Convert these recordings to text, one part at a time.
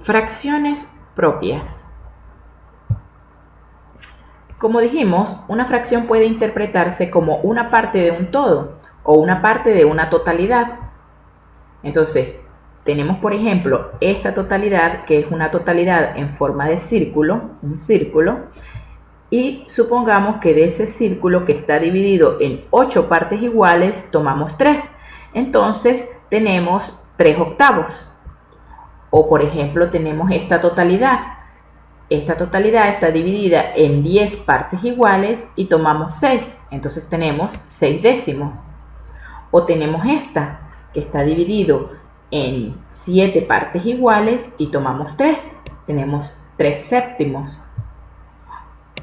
Fracciones propias. Como dijimos, una fracción puede interpretarse como una parte de un todo o una parte de una totalidad. Entonces, tenemos por ejemplo esta totalidad, que es una totalidad en forma de círculo, un círculo, y supongamos que de ese círculo, que está dividido en 8 partes iguales, tomamos 3. Entonces tenemos 3 octavos. O por ejemplo tenemos esta totalidad. Esta totalidad está dividida en 10 partes iguales y tomamos 6. Entonces tenemos 6 décimos. O tenemos esta, que está dividido en 7 partes iguales y tomamos 3. Tenemos 3 séptimos.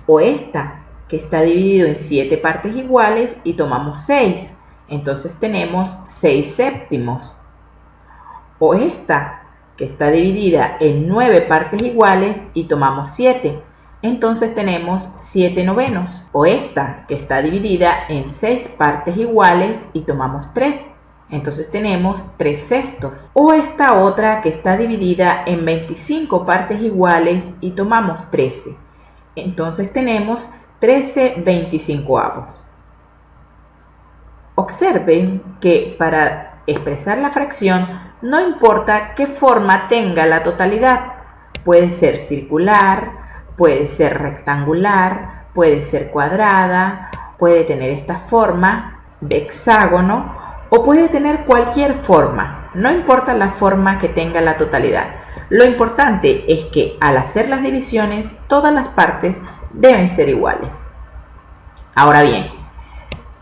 O esta, que está dividido en 7 partes iguales y tomamos 6. Entonces tenemos 6 séptimos. O esta, que está dividida en 9 partes iguales y tomamos 7. Entonces tenemos 7 novenos. O esta, que está dividida en 6 partes iguales y tomamos 3. Entonces tenemos 3 sextos. O esta otra, que está dividida en 25 partes iguales y tomamos 13. Entonces tenemos 13 25avos. Observen que para expresar la fracción no importa qué forma tenga la totalidad. Puede ser circular, puede ser rectangular, puede ser cuadrada, puede tener esta forma de hexágono o puede tener cualquier forma. No importa la forma que tenga la totalidad. Lo importante es que al hacer las divisiones, todas las partes deben ser iguales. Ahora bien,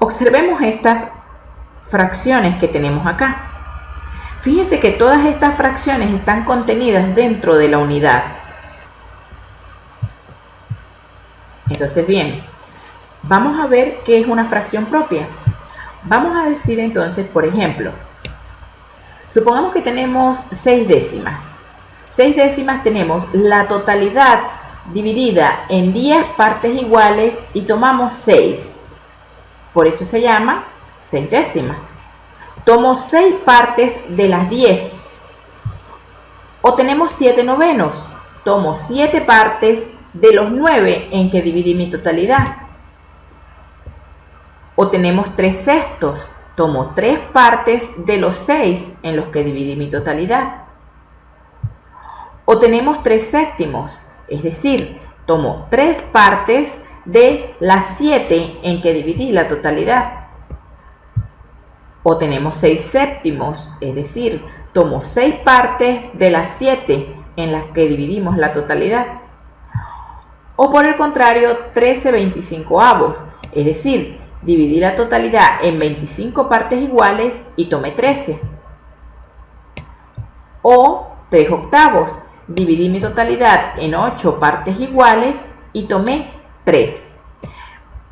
observemos estas fracciones que tenemos acá. Fíjense que todas estas fracciones están contenidas dentro de la unidad. Entonces, bien, vamos a ver qué es una fracción propia. Vamos a decir entonces, por ejemplo, supongamos que tenemos 6 décimas. 6 décimas tenemos la totalidad dividida en 10 partes iguales y tomamos 6. Por eso se llama 6 décimas. Tomo 6 partes de las 10. O tenemos 7 novenos. Tomo 7 partes de los 9 en que dividí mi totalidad. O tenemos 3 sextos. Tomo 3 partes de los 6 en los que dividí mi totalidad. O tenemos 3 séptimos, es decir, tomo 3 partes de las 7 en que dividí la totalidad. O tenemos 6 séptimos, es decir, tomo 6 partes de las 7 en las que dividimos la totalidad. O por el contrario, 13 25avos, es decir, dividí la totalidad en 25 partes iguales y tomé 13. O 3 octavos, dividí mi totalidad en 8 partes iguales y tomé 3.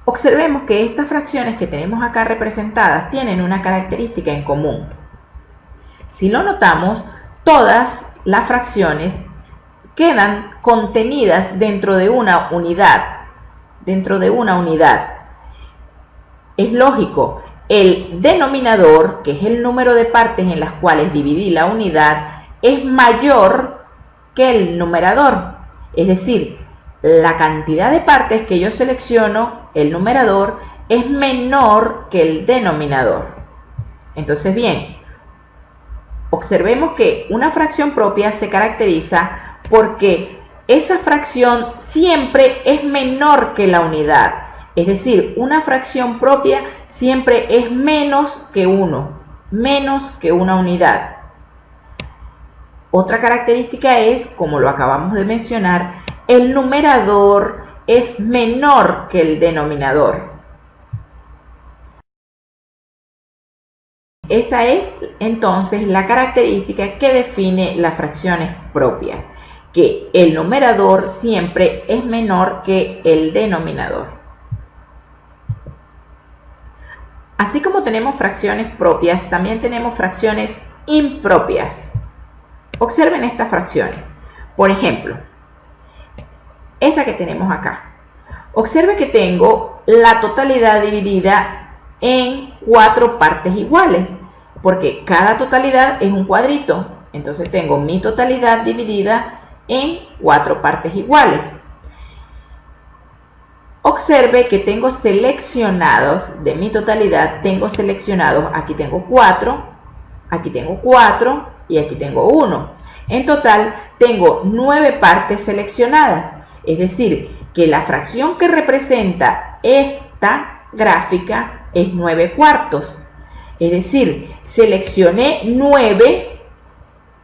Observemos que estas fracciones que tenemos acá representadas tienen una característica en común. Si lo notamos, todas las fracciones quedan contenidas dentro de una unidad. Es lógico, el denominador, que es el número de partes en las cuales dividí la unidad, es mayor que el numerador. Es decir, la cantidad de partes que yo selecciono, el numerador, es menor que el denominador. Entonces, bien, observemos que una fracción propia se caracteriza porque esa fracción siempre es menor que la unidad. Es decir, una fracción propia siempre es menos que una unidad. Otra característica es, como lo acabamos de mencionar, el numerador es menor que el denominador. Esa es entonces la característica que define las fracciones propias, que el numerador siempre es menor que el denominador. Así como tenemos fracciones propias, también tenemos fracciones impropias. Observen estas fracciones. Por ejemplo, esta que tenemos acá. Observe que tengo la totalidad dividida en 4 partes iguales, porque cada totalidad es un cuadrito. Entonces tengo mi totalidad dividida en 4 partes iguales. Observe que tengo seleccionados de mi totalidad, aquí tengo 4, aquí tengo 4 y aquí tengo 1. En total tengo 9 partes seleccionadas, es decir, que la fracción que representa esta gráfica es 9 cuartos. Es decir, seleccioné 9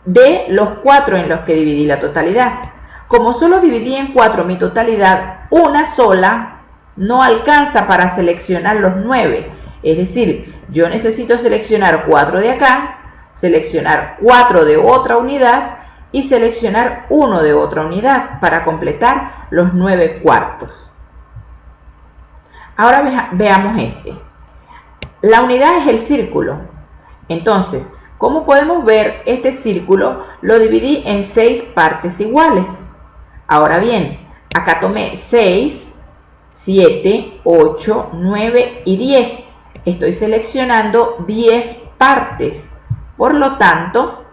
de los 4 en los que dividí la totalidad. Como solo dividí en 4 mi totalidad, una sola no alcanza para seleccionar los 9. Es decir, yo necesito seleccionar 4 de acá, seleccionar 4 de otra unidad y seleccionar 1 de otra unidad para completar los 9 cuartos. Ahora veamos este. La unidad es el círculo. Entonces, como podemos ver, este círculo lo dividí en 6 partes iguales. Ahora bien, acá tomé 6, 7, 8, 9 y 10. Estoy seleccionando 10 partes. Por lo tanto,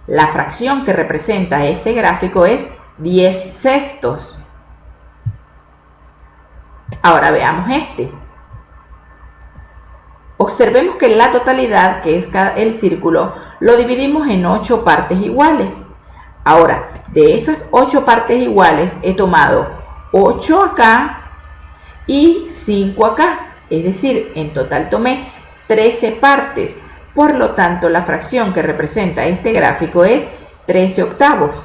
la fracción que representa este gráfico es 10 sextos. Ahora veamos este. Observemos que la totalidad, que es el círculo, lo dividimos en 8 partes iguales. Ahora, de esas 8 partes iguales he tomado 8 acá y 5 acá. Es decir, en total tomé 13 partes. Por lo tanto, la fracción que representa este gráfico es 13 octavos.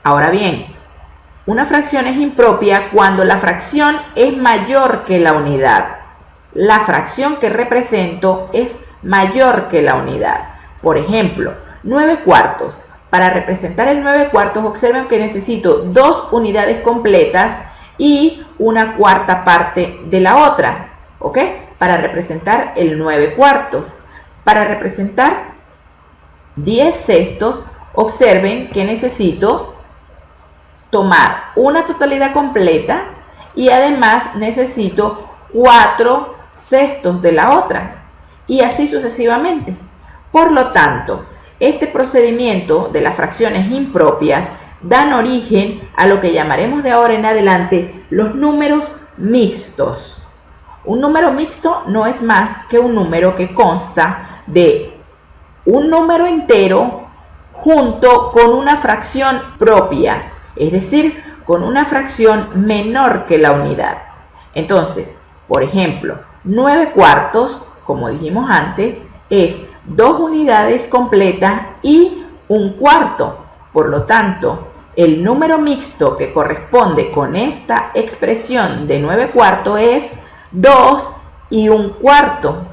Ahora bien, una fracción es impropia cuando la fracción es mayor que la unidad. La fracción que represento es mayor que la unidad. Por ejemplo, 9 cuartos. Para representar el 9 cuartos, observen que necesito 2 unidades completas y una cuarta parte de la otra, ¿ok? Para representar el 9 cuartos. Para representar 10 sextos, observen que necesito tomar una totalidad completa y además necesito 4 sextos de la otra y así sucesivamente. Por lo tanto, este procedimiento de las fracciones impropias dan origen a lo que llamaremos de ahora en adelante los números mixtos. Un número mixto no es más que un número que consta de un número entero junto con una fracción propia, es decir, con una fracción menor que la unidad. Entonces, por ejemplo, 9 cuartos, como dijimos antes, es 2 unidades completas y un cuarto. Por lo tanto, el número mixto que corresponde con esta expresión de 9 cuartos es 2 y un cuarto.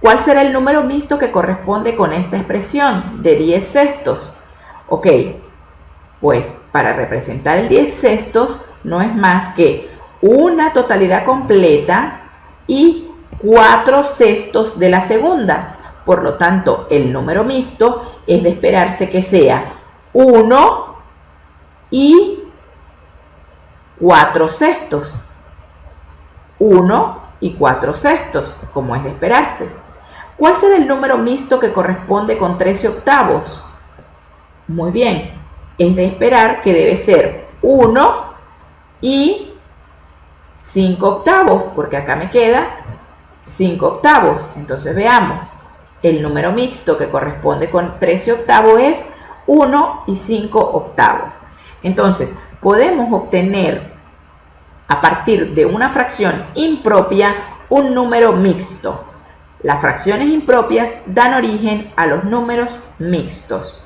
¿Cuál será el número mixto que corresponde con esta expresión de 10 sextos? Ok, pues para representar el 10 sextos no es más que una totalidad completa y 4 sextos de la segunda. Por lo tanto, el número mixto es de esperarse que sea 1 y 4 sextos. 1 y 4 sextos, como es de esperarse. ¿Cuál será el número mixto que corresponde con 13 octavos? Muy bien, es de esperar que debe ser 1 y 5 octavos, porque acá me queda 5 octavos. Entonces veamos, el número mixto que corresponde con 13 octavos es 1 y 5 octavos. Entonces, podemos obtener a partir de una fracción impropia un número mixto. Las fracciones impropias dan origen a los números mixtos.